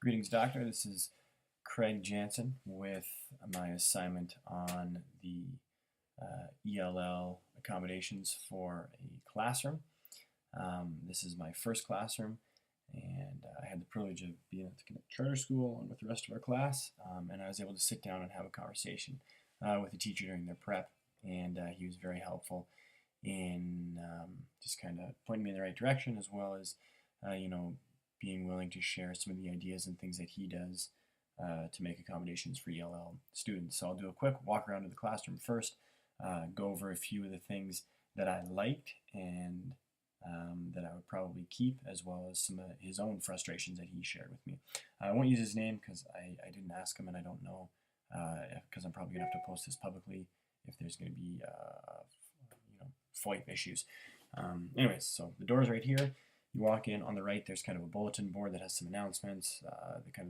Greetings, Doctor. This is Craig Jansen with my assignment on the ELL accommodations for a classroom. This is my first classroom, and I had the privilege of being at the Connect Charter School and with the rest of our class, and I was able to sit down and have a conversation with the teacher during their prep, and he was very helpful in just kind of pointing me in the right direction, as well as being willing to share some of the ideas and things that he does to make accommodations for ELL students. So I'll do a quick walk around to the classroom first, go over a few of the things that I liked and that I would probably keep, as well as some of his own frustrations that he shared with me. I won't use his name because I didn't ask him, and I don't know, because I'm probably going to have to post this publicly if there's going to be FOIP issues. Anyways, so the door's right here. You walk in, on the right there's kind of a bulletin board that has some announcements,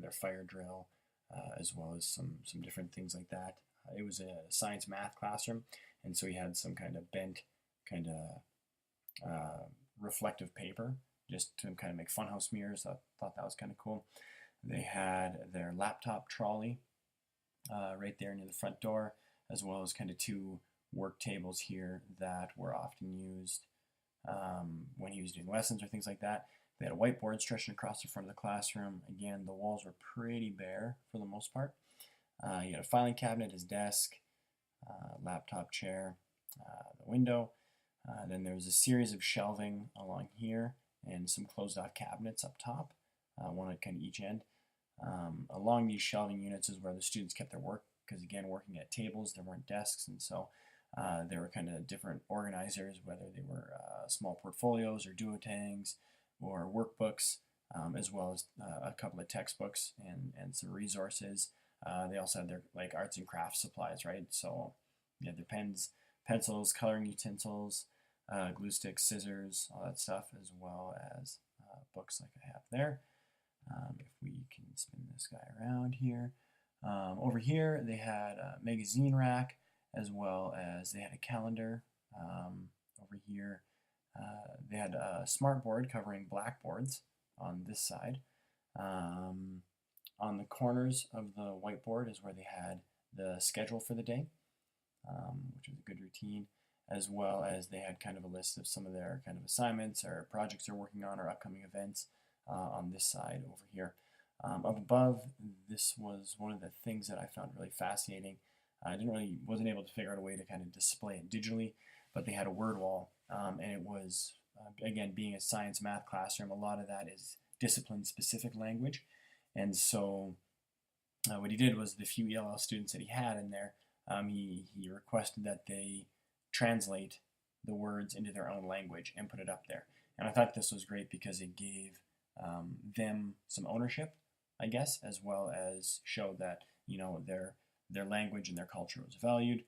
their fire drill, as well as some different things like that. It was a science math classroom, and so he had some kind of bent, reflective paper just to kind of make funhouse mirrors. I thought that was kind of cool. They had their laptop trolley right there near the front door, as well as kind of two work tables here that were often used when he was doing lessons or things like that. They had a whiteboard stretching across the front of the classroom. Again, the walls were pretty bare for the most part. He had a filing cabinet, his desk, laptop chair, the window. Then there was a series of shelving along here and some closed off cabinets up top, one at kind of each end. Along these shelving units is where the students kept their work, because again, working at tables, there weren't desks, and so there were kind of different organizers, whether they were small portfolios or duotangs or workbooks, as well as a couple of textbooks and some resources. They also had their arts and crafts supplies, right? So you had their pens, pencils, coloring utensils, glue sticks, scissors, all that stuff, as well as books like I have there. If we can spin this guy around here. Over here they had a magazine rack, as well as they had a calendar. Over here they had a smart board covering blackboards on this side. On the corners of the whiteboard is where they had the schedule for the day, which was a good routine, as well as they had kind of a list of some of their kind of assignments or projects they're working on or upcoming events on this side over here. Up above, this was one of the things that I found really fascinating. I wasn't able to figure out a way to kind of display it digitally, but they had a word wall, and it was, again, being a science math classroom, a lot of that is discipline-specific language, and so what he did was the few ELL students that he had in there, he requested that they translate the words into their own language and put it up there. And I thought this was great because it gave them some ownership, I guess, as well as showed that their language and their culture was valued.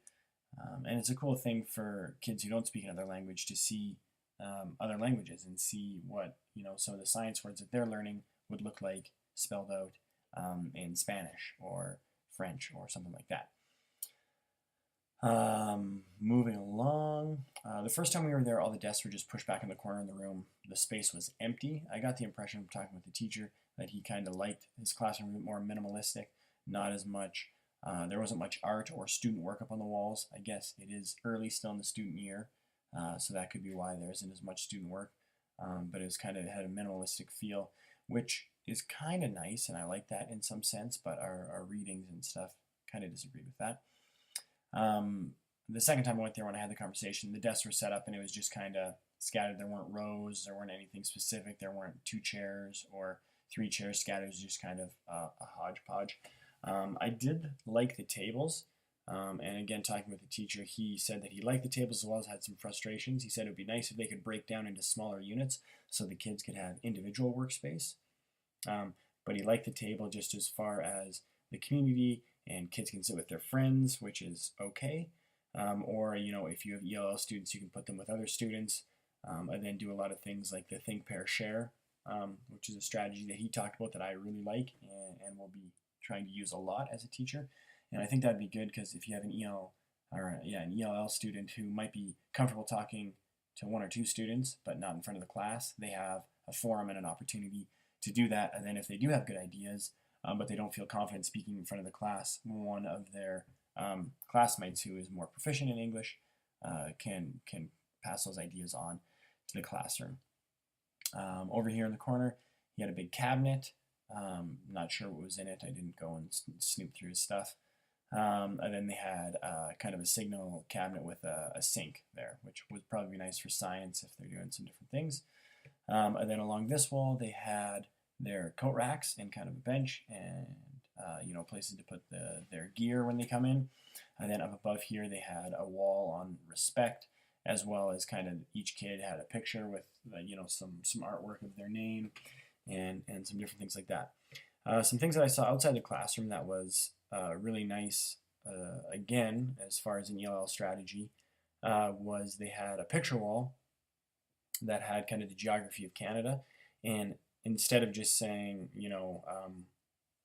And it's a cool thing for kids who don't speak another language to see other languages and see what some of the science words that they're learning would look like spelled out in Spanish or French or something like that. Moving along, the first time we were there, all the desks were just pushed back in the corner in the room. The space was empty. I got the impression from talking with the teacher that he kind of liked his classroom a bit more minimalistic, not as much. There wasn't much art or student work up on the walls. I guess it is early still in the student year, so that could be why there isn't as much student work. But it had a minimalistic feel, which is kind of nice, and I like that in some sense, but our readings and stuff kind of disagree with that. The second time I went there, when I had the conversation, the desks were set up and it was just kind of scattered. There weren't rows, there weren't anything specific, there weren't 2 chairs or 3 chairs scattered. It was just kind of a hodgepodge. I did like the tables, and again, talking with the teacher, he said that he liked the tables as well as had some frustrations. He said it would be nice if they could break down into smaller units so the kids could have individual workspace, but he liked the table just as far as the community and kids can sit with their friends, which is okay, or if you have ELL students, you can put them with other students, and then do a lot of things like the think, pair, share, which is a strategy that he talked about that I really like and will be trying to use a lot as a teacher. And I think that'd be good because if you have an ELL student who might be comfortable talking to 1 or 2 students but not in front of the class, they have a forum and an opportunity to do that. And then if they do have good ideas, but they don't feel confident speaking in front of the class, one of their classmates who is more proficient in English can pass those ideas on to the classroom. Over here in the corner, he had a big cabinet. Not sure what was in it. I didn't go and snoop through his stuff. And then they had kind of a signal cabinet with a sink there, which would probably be nice for science if they're doing some different things. And then along this wall, they had their coat racks and kind of a bench and places to put their gear when they come in. And then up above here, they had a wall on respect, as well as kind of each kid had a picture with some artwork of their name and some different things like that. Some things that I saw outside the classroom that was really nice, again, as far as an ELL strategy, was they had a picture wall that had kind of the geography of Canada, and instead of just saying,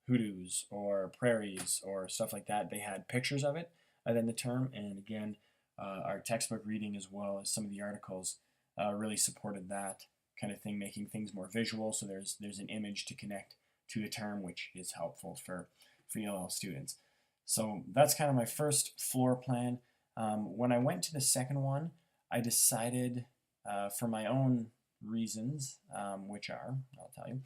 hoodoos or prairies or stuff like that, they had pictures of it, then the term, and again, our textbook reading as well as some of the articles really supported that kind of thing, making things more visual, so there's an image to connect to a term, which is helpful for ELL students. So that's kind of my first floor plan. When I went to the second one, I decided for my own reasons, which are, I'll tell you,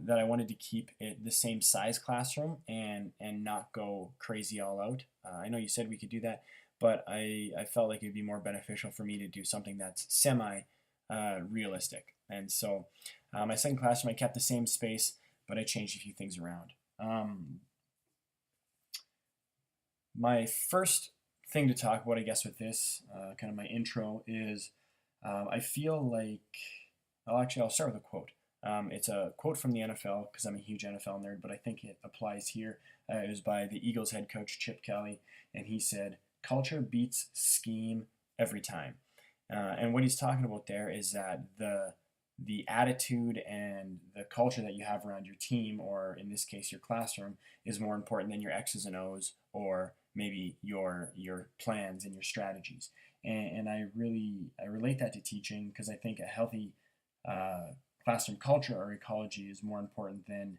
that I wanted to keep it the same size classroom and not go crazy all out. I know you said we could do that, but I felt like it'd be more beneficial for me to do something that's semi-realistic. And so my second classroom, I kept the same space, but I changed a few things around. My first thing to talk about, I guess, with this, kind of my intro, is I feel like, I'll start with a quote. It's a quote from the NFL, because I'm a huge NFL nerd, but I think it applies here. It was by the Eagles head coach, Chip Kelly, and he said, "Culture beats scheme every time." And what he's talking about there is that the attitude and the culture that you have around your team, or in this case your classroom, is more important than your X's and O's, or maybe your plans and your strategies. And I relate that to teaching, because I think a healthy classroom culture or ecology is more important than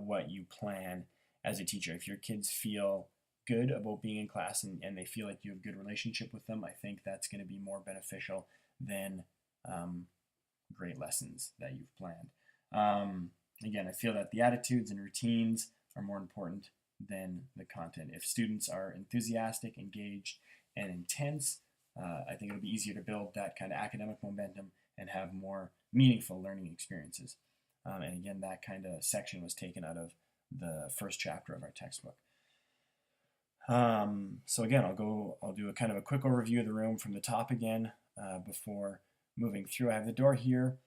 what you plan as a teacher. If your kids feel good about being in class and they feel like you have a good relationship with them, I think that's going to be more beneficial than great lessons that you've planned. Again, I feel that the attitudes and routines are more important than the content. If students are enthusiastic, engaged, and intense, I think it'll be easier to build that kind of academic momentum and have more meaningful learning experiences. And again, that kind of section was taken out of the first chapter of our textbook. So again, I'll do a kind of a quick overview of the room from the top again before moving through. I have the door here.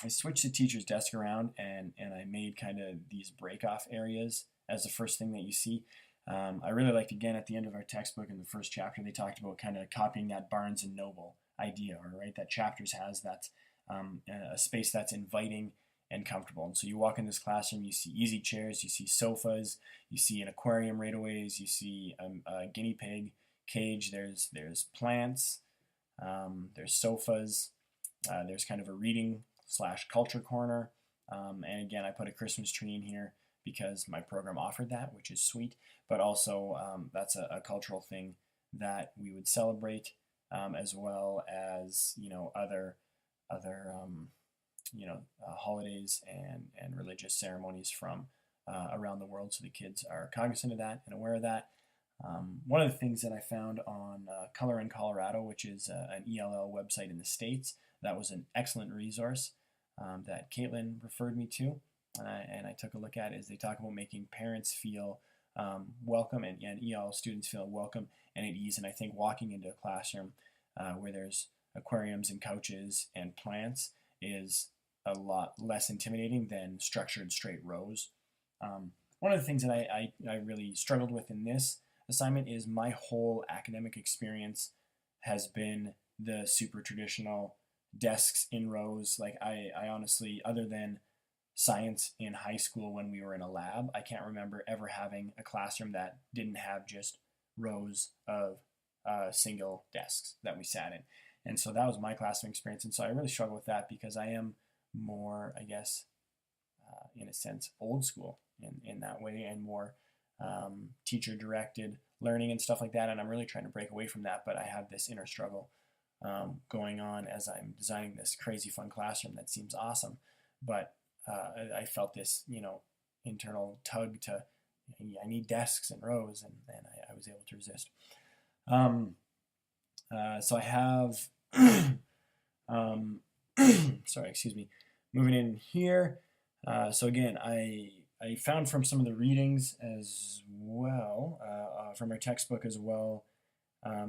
I switched the teacher's desk around and I made kind of these break-off areas as the first thing that you see. I really liked, again, at the end of our textbook in the first chapter, they talked about kind of copying that Barnes and Noble idea, or right, that Chapters has, that's a space that's inviting and comfortable. And so you walk in this classroom, you see easy chairs, you see sofas, you see an aquarium right away, you see a guinea pig cage, there's plants, there's sofas, there's kind of a reading / culture corner, and again, I put a Christmas tree in here because my program offered that, which is sweet, but also that's a cultural thing that we would celebrate, as well as other holidays and religious ceremonies from around the world, so the kids are cognizant of that and aware of that. One of the things that I found on Color in Colorado, which is an ELL website in the States, that was an excellent resource that Caitlin referred me to, and I took a look at, is they talk about making parents feel welcome and ELL students feel welcome and at ease. And I think walking into a classroom where there's aquariums and couches and plants is a lot less intimidating than structured straight rows. One of the things that I really struggled with in this assignment is my whole academic experience has been the super traditional desks in rows. Like I honestly, other than science in high school when we were in a lab, I can't remember ever having a classroom that didn't have just rows of single desks that we sat in. And so that was my classroom experience. And so I really struggle with that because I am more, I guess, in a sense, old school in that way, and more teacher-directed learning and stuff like that. And I'm really trying to break away from that, but I have this inner struggle going on as I'm designing this crazy fun classroom that seems awesome. But I felt this, internal tug to, I need desks and rows, and I was able to resist. So I have, sorry, excuse me, moving in here. So again, I found from some of the readings as well, from our textbook as well,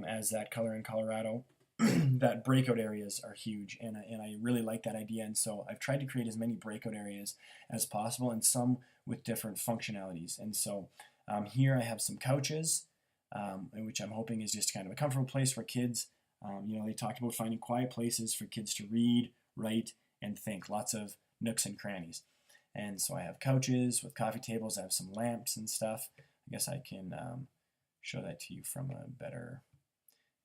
as that Color in Colorado, that breakout areas are huge, and I really like that idea. And so I've tried to create as many breakout areas as possible, and some with different functionalities. And so here I have some couches, which I'm hoping is just kind of a comfortable place for kids. They talked about finding quiet places for kids to read, write, and think. Lots of nooks and crannies. And so I have couches with coffee tables. I have some lamps and stuff. I guess I can show that to you from a better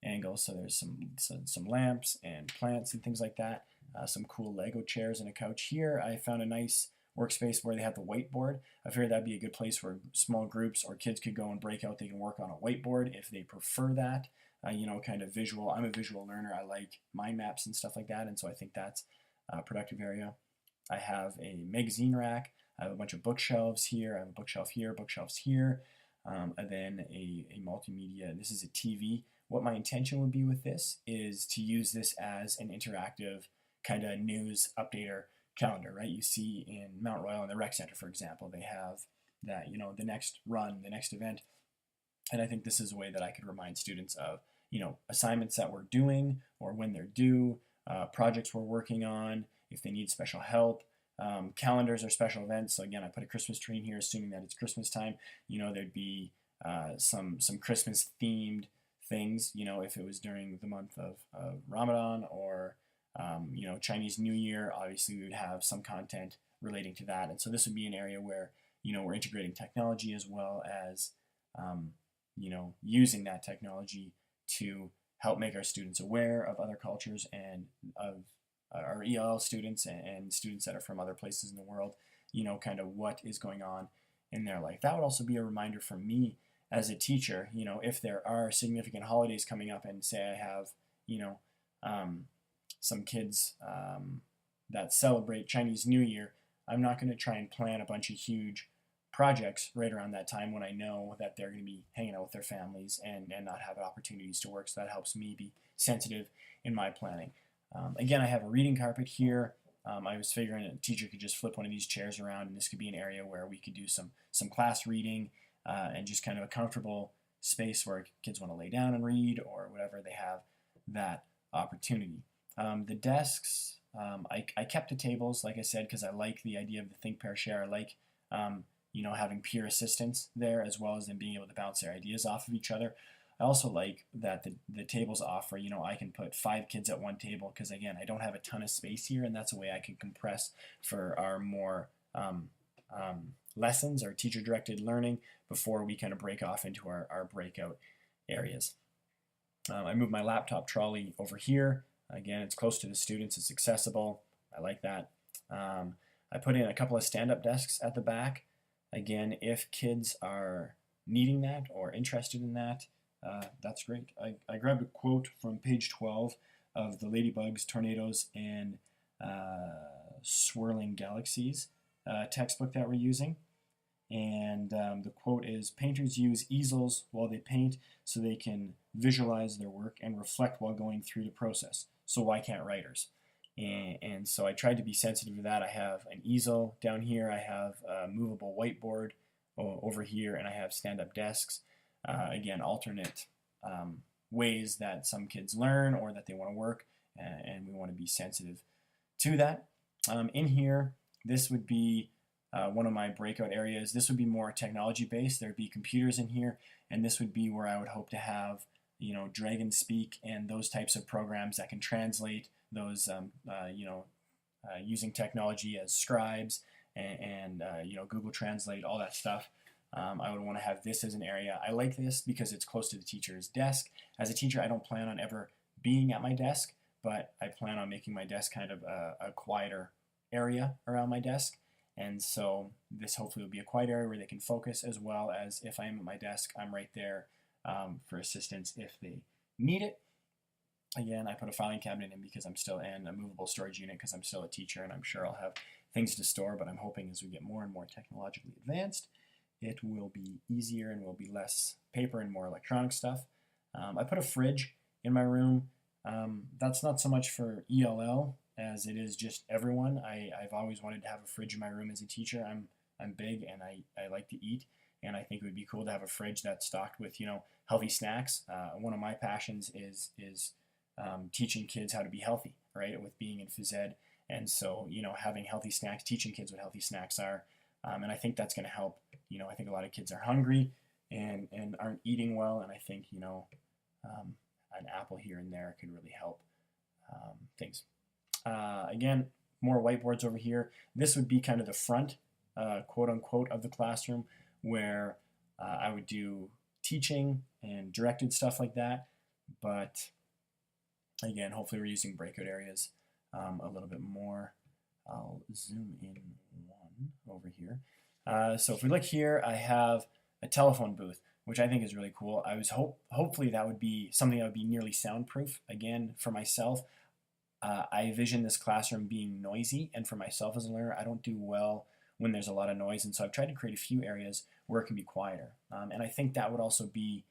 angle. So there's some lamps and plants and things like that. Some cool Lego chairs and a couch here. I found a nice workspace where they have the whiteboard. I figured that'd be a good place where small groups or kids could go and break out. They can work on a whiteboard if they prefer that. Kind of visual. I'm a visual learner. I like mind maps and stuff like that, and so I think that's a productive area. I have a magazine rack. I have a bunch of bookshelves here. I have a bookshelf here, bookshelves here, and then a multimedia. This is a TV. What my intention would be with this is to use this as an interactive kind of news updater calendar, right? You see in Mount Royal in the rec center, for example, they have that, the next run, the next event. And I think this is a way that I could remind students of, assignments that we're doing or when they're due, projects we're working on, if they need special help, calendars or special events. So again, I put a Christmas tree in here, assuming that it's Christmas time. There'd be some Christmas themed things, if it was during the month of Ramadan or, Chinese New Year. Obviously, we would have some content relating to that. And so this would be an area where, we're integrating technology as well as, using that technology to help make our students aware of other cultures and of our ELL students and students that are from other places in the world, kind of what is going on in their life. That would also be a reminder for me as a teacher, if there are significant holidays coming up, and say I have, some kids that celebrate Chinese New Year, I'm not going to try and plan a bunch of huge projects right around that time when I know that they're going to be hanging out with their families and not have opportunities to work. So that helps me be sensitive in my planning. Again, I have a reading carpet here. I was figuring a teacher could just flip one of these chairs around, and this could be an area where we could do some class reading and just kind of a comfortable space where kids want to lay down and read or whatever. They have that opportunity. The desks, I kept the tables, like I said, because I like the idea of the think, pair, share. I like having peer assistance there, as well as them being able to bounce their ideas off of each other. I also like that the tables offer, I can put 5 kids at one table, because again, I don't have a ton of space here, and that's a way I can compress for our more lessons or teacher-directed learning before we kind of break off into our breakout areas. I moved my laptop trolley over here. Again, it's close to the students, it's accessible. I like that. I put in a couple of stand-up desks at the back. Again, if kids are needing that or interested in that, that's great. I grabbed a quote from page 12 of the Ladybugs, Tornadoes, and Swirling Galaxies textbook that we're using. And the quote is, "Painters use easels while they paint so they can visualize their work and reflect while going through the process. So why can't writers?" And so I tried to be sensitive to that. I have an easel down here. I have a movable whiteboard over here, and I have stand-up desks. Again, alternate ways that some kids learn or that they want to work, and we want to be sensitive to that. In here, this would be one of my breakout areas. This would be more technology-based. There'd be computers in here, and this would be where I would hope to have, Dragon Speak and those types of programs that can translate those, using technology as scribes and Google Translate, all that stuff. I would want to have this as an area. I like this because it's close to the teacher's desk. As a teacher, I don't plan on ever being at my desk, but I plan on making my desk kind of a quieter area around my desk. And so this hopefully will be a quiet area where they can focus, as well as if I'm at my desk, I'm right there for assistance if they need it. Again, I put a filing cabinet in because I'm still in a movable storage unit because I'm still a teacher, and I'm sure I'll have things to store, but I'm hoping as we get more and more technologically advanced, it will be easier and will be less paper and more electronic stuff. I put a fridge in my room. That's not so much for ELL as it is just everyone. I've always wanted to have a fridge in my room as a teacher. I'm big and I like to eat, and I think it would be cool to have a fridge that's stocked with healthy snacks. One of my passions is teaching kids how to be healthy, right? With being in phys ed, and so having healthy snacks, teaching kids what healthy snacks are, and I think that's going to help. I think a lot of kids are hungry and aren't eating well, and I think an apple here and there could really help things. Again, more whiteboards over here. This would be kind of the front, quote unquote, of the classroom where I would do teaching and directed stuff like that. But again, hopefully we're using breakout areas a little bit more. I'll zoom in one over here. So if we look here, I have a telephone booth, which I think is really cool. I was hopefully that would be something that would be nearly soundproof. Again, for myself, I envision this classroom being noisy, and for myself as a learner, I don't do well when there's a lot of noise, and so I've tried to create a few areas where it can be quieter. And I think that would also be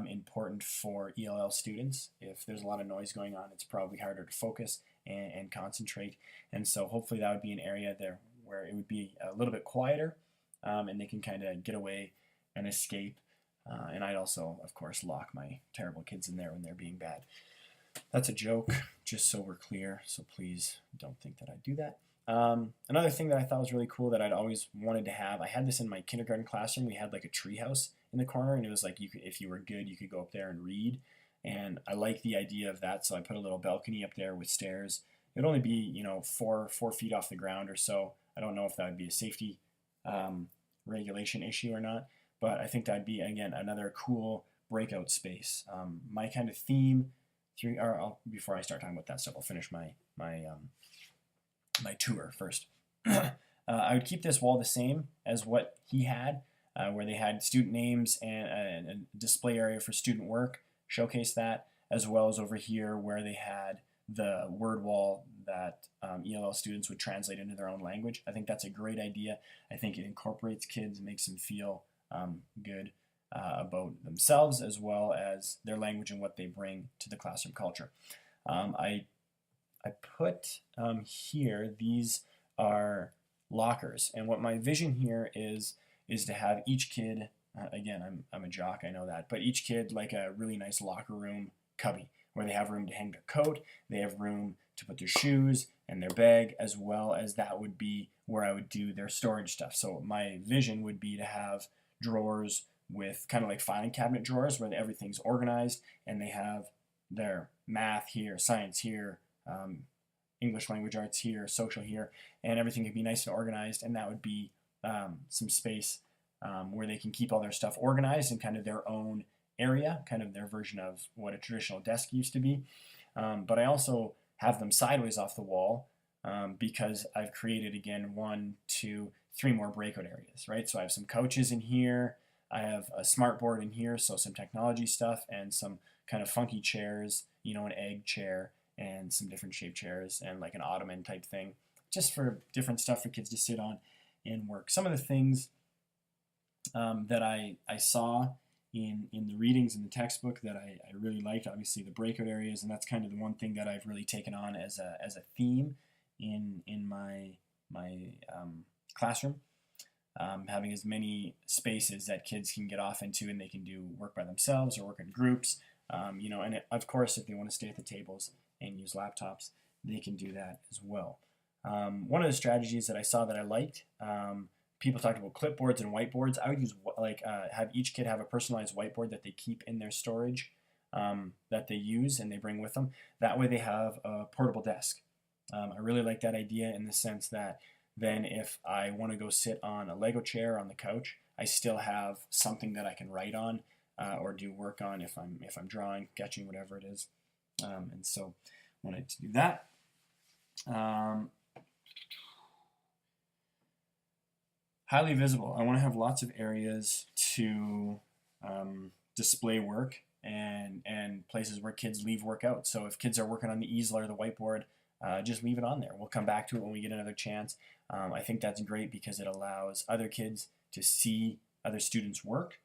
important for ELL students. If there's a lot of noise going on, it's probably harder to focus and concentrate, and so hopefully that would be an area there where it would be a little bit quieter, and they can kind of get away and escape. And I'd also, of course, lock my terrible kids in there when they're being bad. That's a joke, just so we're clear, so please don't think that I do that. Another thing that I thought was really cool that I'd always wanted to have, I had this in my kindergarten classroom. We had like a tree house in the corner, and it was like if you were good, you could go up there and read. And I like the idea of that, so I put a little balcony up there with stairs. It'd only be 4 feet off the ground or so. I don't know if that would be a safety regulation issue or not, but I think that'd be, again, another cool breakout space. My kind of theme, before I start talking about that stuff, I'll finish my tour first. I would keep this wall the same as what he had, where they had student names and a display area for student work, showcase that, as well as over here where they had the word wall that ELL students would translate into their own language. I think that's a great idea. I think it incorporates kids, makes them feel good about themselves as well as their language and what they bring to the classroom culture. I put here, these are lockers, and what my vision here is to have each kid, again, I'm a jock, I know that, but each kid like a really nice locker room cubby where they have room to hang their coat, they have room to put their shoes and their bag, as well as that would be where I would do their storage stuff. So my vision would be to have drawers with kind of like filing cabinet drawers where everything's organized, and they have their math here, science here, English language arts here, social here, and everything could be nice and organized, and that would be some space where they can keep all their stuff organized in kind of their own area, kind of their version of what a traditional desk used to be. But I also have them sideways off the wall because I've created, again, 1, 2, 3 more breakout areas, right? So I have some couches in here, I have a smart board in here, so some technology stuff, and some kind of funky chairs, an egg chair, and some different shaped chairs, and like an ottoman type thing, just for different stuff for kids to sit on and work. Some of the things that I saw in the readings in the textbook that I really liked, obviously the breakout areas, and that's kind of the one thing that I've really taken on as a theme in my classroom. Having as many spaces that kids can get off into, and they can do work by themselves or work in groups, and of course if they want to stay at the tables and use laptops, they can do that as well. One of the strategies that I saw that I liked, people talked about clipboards and whiteboards. I would use have each kid have a personalized whiteboard that they keep in their storage that they use and they bring with them. That way they have a portable desk. I really like that idea in the sense that then if I want to go sit on a Lego chair on the couch, I still have something that I can write on or do work on if I'm drawing, sketching, whatever it is. And so I wanted to do that. Highly visible. I want to have lots of areas to display work and places where kids leave work out. So if kids are working on the easel or the whiteboard, just leave it on there. We'll come back to it when we get another chance. I think that's great because it allows other kids to see other students' work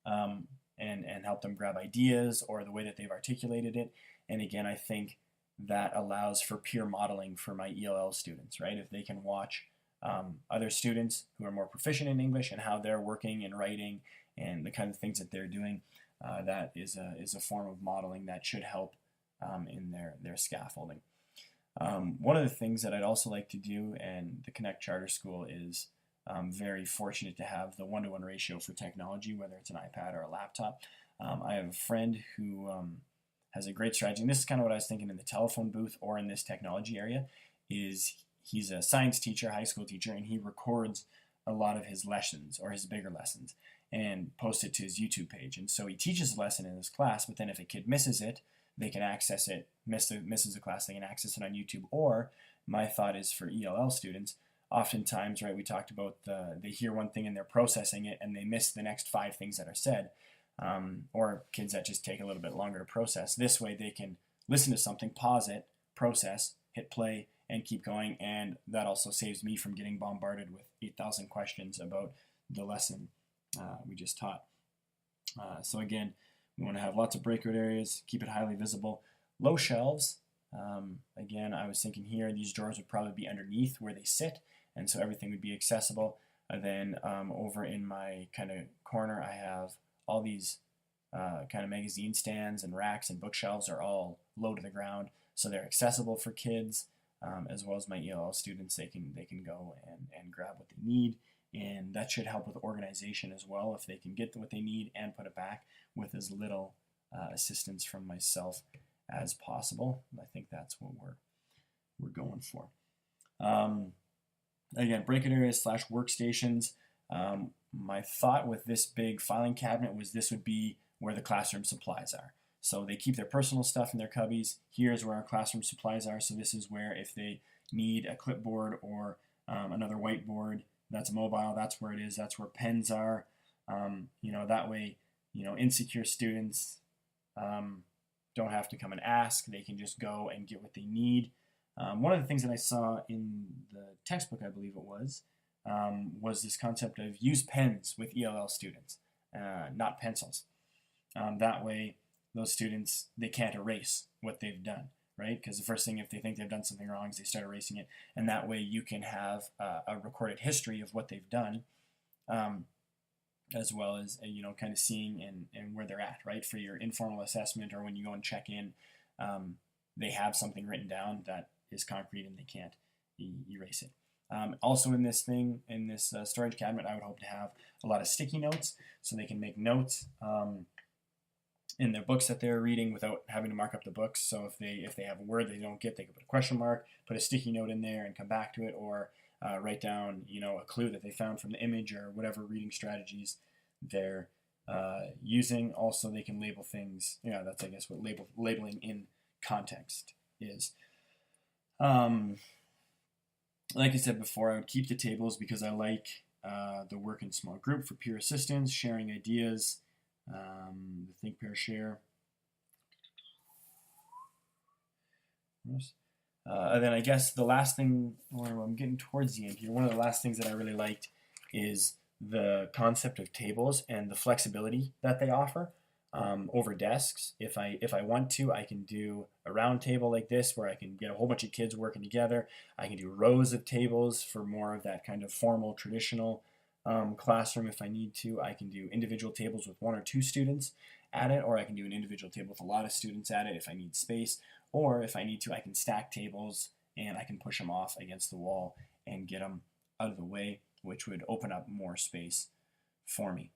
and help them grab ideas or the way that they've articulated it. And again, I think that allows for peer modeling for my ELL students, right? If they can watch other students who are more proficient in English and how they're working and writing and the kind of things that they're doing, that is a form of modeling that should help in their scaffolding. One of the things that I'd also like to do, and the Connect Charter School is very fortunate to have the 1-to-1 ratio for technology, whether it's an iPad or a laptop. I have a friend who has a great strategy, and this is kind of what I was thinking in the telephone booth or in this technology area, is he's a science teacher, high school teacher, and he records a lot of his lessons or his bigger lessons and posts it to his YouTube page. And so he teaches a lesson in his class, but then if a kid misses it, they can access it, misses a class, they can access it on YouTube. Or my thought is for ELL students, oftentimes, right, we talked about they hear one thing and they're processing it and they miss the next 5 things that are said, or kids that just take a little bit longer to process. This way they can listen to something, pause it, process, hit play, and keep going, and that also saves me from getting bombarded with 8,000 questions about the lesson we just taught. So again, we want to have lots of breakout areas, keep it highly visible. Low shelves, again, I was thinking here, these drawers would probably be underneath where they sit, and so everything would be accessible. And then over in my kind of corner, I have all these kind of magazine stands and racks and bookshelves are all low to the ground, so they're accessible for kids. As well as my ELL students, they can go and grab what they need, and that should help with organization as well if they can get what they need and put it back with as little assistance from myself as possible. I think that's what we're going for. Again, breakout areas / workstations. My thought with this big filing cabinet was this would be where the classroom supplies are. So they keep their personal stuff in their cubbies. Here's where our classroom supplies are. So this is where if they need a clipboard or another whiteboard that's mobile, that's where it is. That's where pens are. That way, insecure students don't have to come and ask. They can just go and get what they need. One of the things that I saw in the textbook, I believe it was this concept of use pens with ELL students, not pencils. That way, those students, they can't erase what they've done, right? Because the first thing, if they think they've done something wrong, is they start erasing it. And that way you can have a recorded history of what they've done, as well as, kind of seeing and where they're at, right? For your informal assessment or when you go and check in, they have something written down that is concrete and they can't erase it. Also in this storage cabinet, I would hope to have a lot of sticky notes so they can make notes in their books that they're reading without having to mark up the books. So if they have a word they don't get, they can put a question mark, put a sticky note in there and come back to it, or write down a clue that they found from the image or whatever reading strategies they're using. Also, they can label things. That's I guess what labeling in context is. Like I said before, I would keep the tables because I like the work in small group for peer assistance, sharing ideas. The think, pair, share. And then I guess the last thing, or I'm getting towards the end here, one of the last things that I really liked is the concept of tables and the flexibility that they offer over desks. If I want to, I can do a round table like this where I can get a whole bunch of kids working together. I can do rows of tables for more of that kind of formal, traditional classroom if I need to. I can do individual tables with 1 or 2 students at it, or I can do an individual table with a lot of students at it if I need space, or if I need to, I can stack tables and I can push them off against the wall and get them out of the way, which would open up more space for me.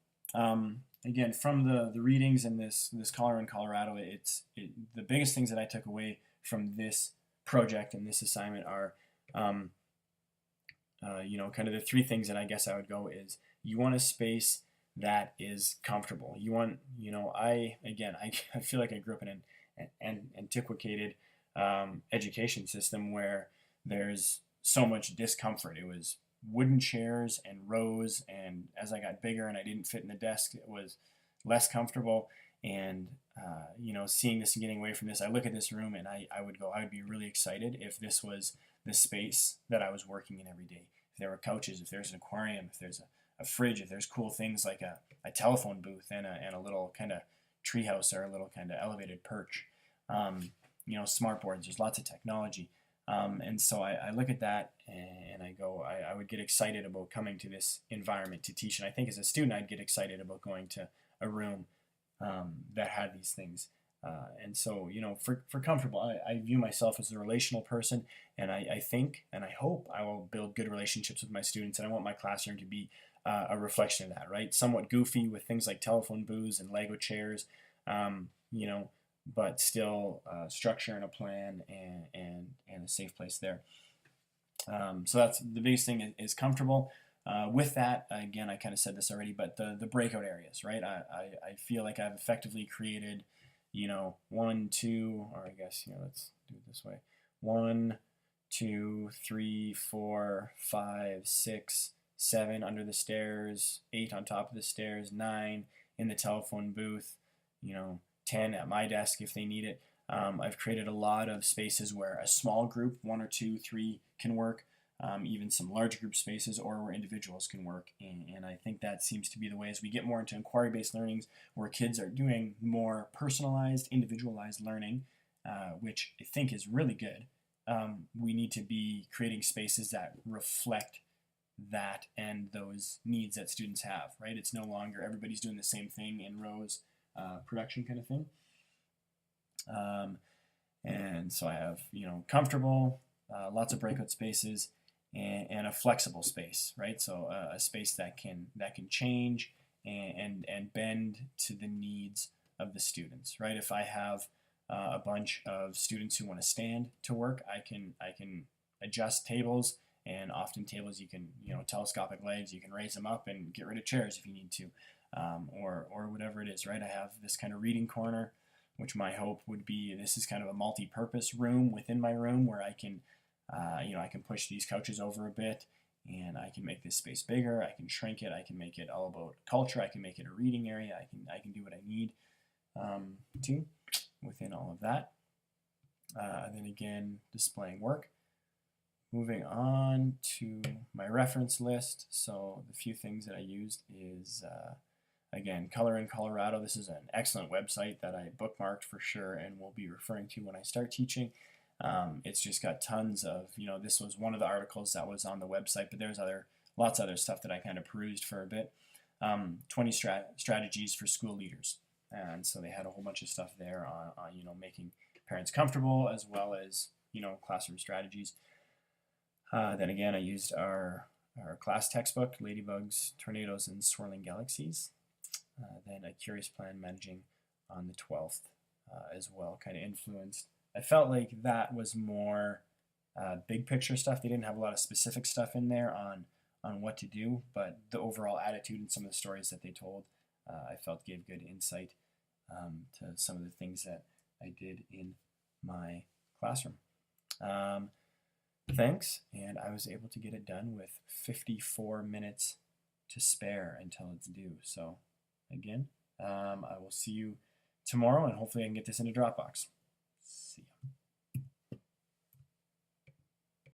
Again, from the readings in this Colorado in Colorado, the biggest things that I took away from this project and this assignment are kind of the 3 things that I guess I would go is you want a space that is comfortable. You want, I feel like I grew up in an antiquated education system where there's so much discomfort. It was wooden chairs and rows, and as I got bigger and I didn't fit in the desk, it was less comfortable. And seeing this and getting away from this, I look at this room and I would be really excited if this was the space that I was working in every day. If there were couches, if there's an aquarium, if there's a fridge, if there's cool things like a telephone booth and a little kind of treehouse or a little kind of elevated perch. Smart boards, there's lots of technology. And so I look at that and I go, I would get excited about coming to this environment to teach. And I think as a student, I'd get excited about going to a room that had these things. And so, for comfortable, I view myself as a relational person, and I think and I hope I will build good relationships with my students, and I want my classroom to be a reflection of that, right? Somewhat goofy with things like telephone booths and Lego chairs, but still structure and a plan and a safe place there. So that's the biggest thing is comfortable. With that, again, I kind of said this already, but the breakout areas, right? I feel like I've effectively created, 1, 2, or I guess, let's do it this way. 1, 2, 3, 4, 5, 6, 7 under the stairs, 8 on top of the stairs, 9 in the telephone booth, 10 at my desk if they need it. I've created a lot of spaces where a small group, 1 or 2, 3 can work, even some large group spaces, or where individuals can work. And I think that seems to be the way as we get more into inquiry-based learnings, where kids are doing more personalized, individualized learning, which I think is really good. We need to be creating spaces that reflect that and those needs that students have, right? It's no longer everybody's doing the same thing in rows, production kind of thing. And so I have, comfortable, lots of breakout spaces, and a flexible space, right? So a space that can change and bend to the needs of the students, right? If I have a bunch of students who want to stand to work, I can adjust tables, and often tables you can, telescopic legs, you can raise them up and get rid of chairs if you need to, or whatever it is, right? I have this kind of reading corner, which my hope would be this is kind of a multi-purpose room within my room where I can, I can push these couches over a bit, and I can make this space bigger. I can shrink it. I can make it all about culture. I can make it a reading area. I can do what I need to within all of that. And then again, displaying work. Moving on to my reference list. So the few things that I used is, again, Color in Colorado. This is an excellent website that I bookmarked for sure and will be referring to when I start teaching. It's just got tons of, this was one of the articles that was on the website, but there's lots of other stuff that I kind of perused for a bit. 20 strategies for school leaders. And so they had a whole bunch of stuff there on making parents comfortable, as well as, classroom strategies. Then again, I used our class textbook, Ladybugs, Tornadoes, and Swirling Galaxies. Then a Curious Plan Managing on the 12th as well, kind of influenced. I felt like that was more big picture stuff. They didn't have a lot of specific stuff in there on what to do, but the overall attitude and some of the stories that they told, I felt gave good insight to some of the things that I did in my classroom. Thanks, and I was able to get it done with 54 minutes to spare until it's due. So again, I will see you tomorrow, and hopefully I can get this into Dropbox. See ya.